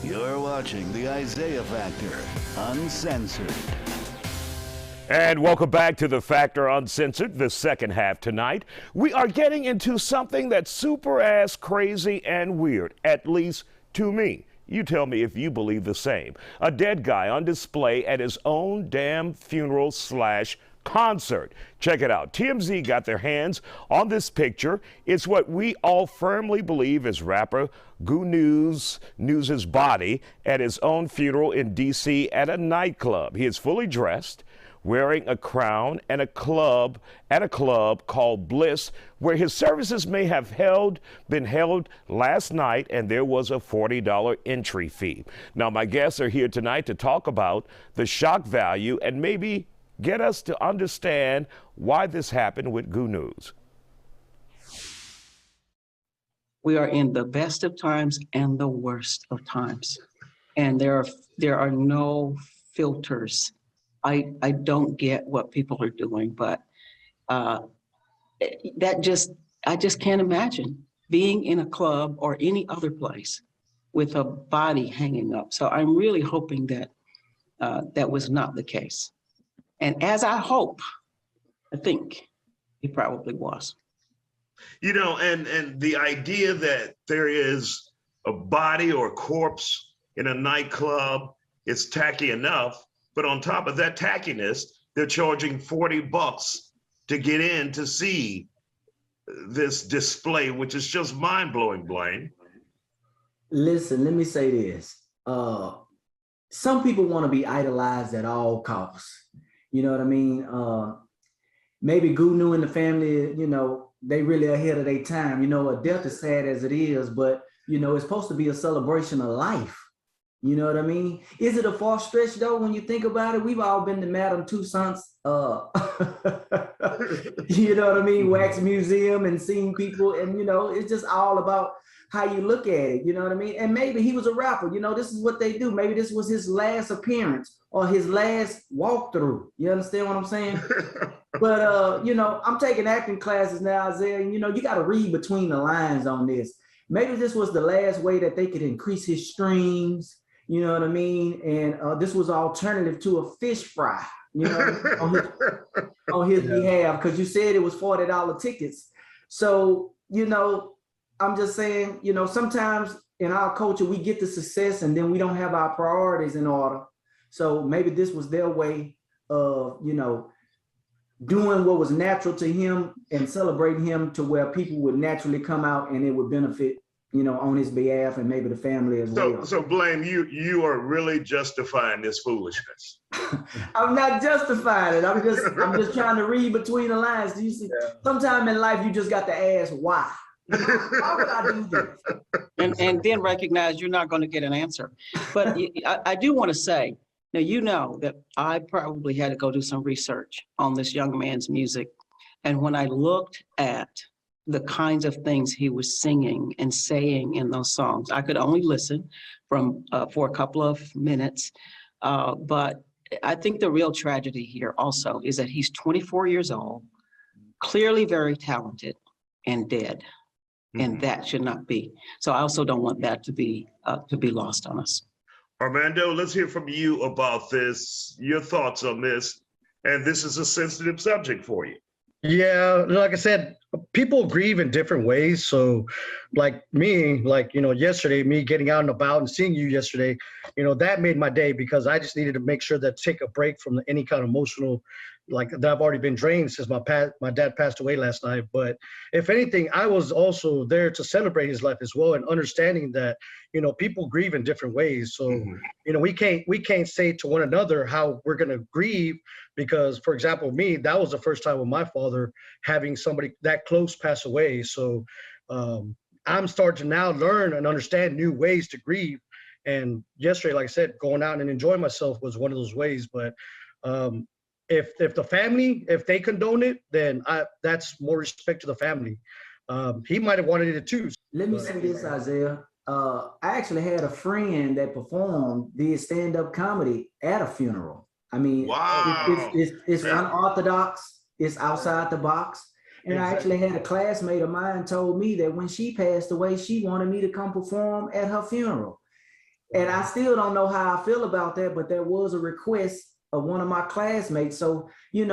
You're watching the Isaiah Factor Uncensored. And welcome back to The Factor Uncensored, the second half tonight. We are getting into something that's super ass crazy and weird, at least to me. You tell me if you believe the same. A dead guy on display at his own damn funeral / concert. Check it out. TMZ got their hands on this picture. It's what we all firmly believe is rapper Goodnews' body at his own funeral in D.C. at a nightclub. He is fully dressed, wearing a crown and at a club called Bliss, where his services may have been held last night, and there was a $40 entry fee. Now, my guests are here tonight to talk about the shock value and maybe get us to understand why this happened with Goodnews. We are in the best of times and the worst of times, and there are no filters. I don't get what people are doing, but I just can't imagine being in a club or any other place with a body hanging up. So I'm really hoping that that was not the case. And as I think it probably was. You know, and the idea that there is a body or corpse in a nightclub is tacky enough. But on top of that tackiness, they're charging $40 to get in to see this display, which is just mind-blowing, Blaine. Listen, let me say this. Some people want to be idolized at all costs. You know what I mean? Maybe Goodnews and the family, you know, they really ahead of their time. You know, a death is sad as it is, but, you know, it's supposed to be a celebration of life. You know what I mean? Is it a far stretch though? When you think about it, we've all been to Madame Tussauds, you know what I mean? Wax museum and seen people, and you know, it's just all about how you look at it. You know what I mean? And maybe he was a rapper. You know, this is what they do. Maybe this was his last appearance or his last walkthrough. You understand what I'm saying? But you know, I'm taking acting classes now, Isaiah, and you know, you got to read between the lines on this. Maybe this was the last way that they could increase his streams. You know what I mean? And this was alternative to a fish fry, you know, on his behalf, because you said it was $40 tickets. So, you know, I'm just saying, you know, sometimes in our culture, we get the success and then we don't have our priorities in order. So maybe this was their way of, you know, doing what was natural to him and celebrating him to where people would naturally come out and it would benefit, you know, on his behalf and maybe the family as well. So Blaine, you are really justifying this foolishness. I'm not justifying it. I'm just trying to read between the lines. Do you see? Yeah. Sometime in life, you just got to ask why. Why would I do this? And then recognize you're not going to get an answer. But I do want to say, now, you know that I probably had to go do some research on this young man's music. And when I looked at the kinds of things he was singing and saying in those songs, I could only listen for a couple of minutes. But I think the real tragedy here also is that he's 24 years old, clearly very talented, and dead. And that should not be. So I also don't want that to be lost on us. Armando, let's hear from you about this, your thoughts on this. And this is a sensitive subject for you. Yeah, like I said, people grieve in different ways. So like me, like, you know, yesterday, me getting out and about and seeing you yesterday, you know, that made my day because I just needed to make sure that take a break from any kind of emotional, like that I've already been drained since my dad passed away last night. But if anything, I was also there to celebrate his life as well and understanding that, you know, people grieve in different ways. So, you know, we can't say to one another how we're going to grieve because, for example, me, that was the first time with my father having somebody that close pass away. So I'm starting to now learn and understand new ways to grieve. And yesterday, like I said, going out and enjoying myself was one of those ways. But if the family, if they condone it, then that's more respect to the family. He might have wanted it too. Let me say this, Isaiah. I actually had a friend that did stand-up comedy at a funeral. I mean, wow. It's unorthodox. It's outside the box. And I actually had a classmate of mine told me that when she passed away, she wanted me to come perform at her funeral. And I still don't know how I feel about that, but there was a request of one of my classmates. So, in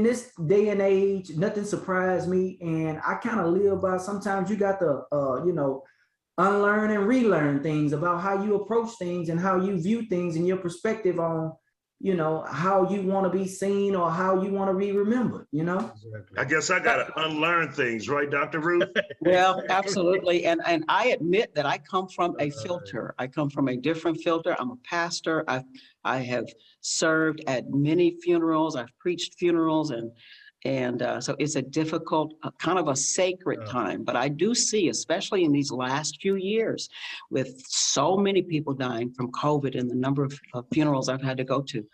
this day and age, nothing surprised me. And I kind of live by, sometimes you got to, unlearn and relearn things about how you approach things and how you view things and your perspective on, how you want to be seen or how you want to be remembered, I guess I got to unlearn things, right, Dr. Ruth? Well, absolutely. And I admit that I come from a filter. I come from a different filter. I'm a pastor. I have served at many funerals. I've preached funerals, and so it's a difficult, kind of a sacred time. But I do see, especially in these last few years, with so many people dying from COVID and the number of funerals I've had to go to,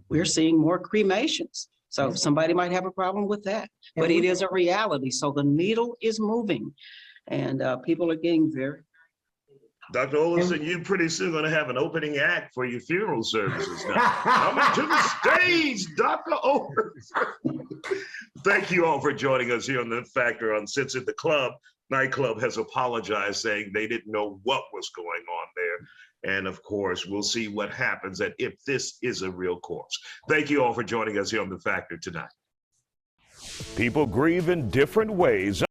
we're seeing more cremations. So somebody might have a problem with that, but it is a reality. So the needle is moving, and people are getting very. Dr. Olson, you pretty soon going to have an opening act for your funeral services now. Coming to the stage, Dr. Olson. Thank you all for joining us here on The Factor Uncensored. The nightclub has apologized, saying they didn't know what was going on there. And of course, we'll see what happens and if this is a real corpse. Thank you all for joining us here on The Factor tonight. People grieve in different ways.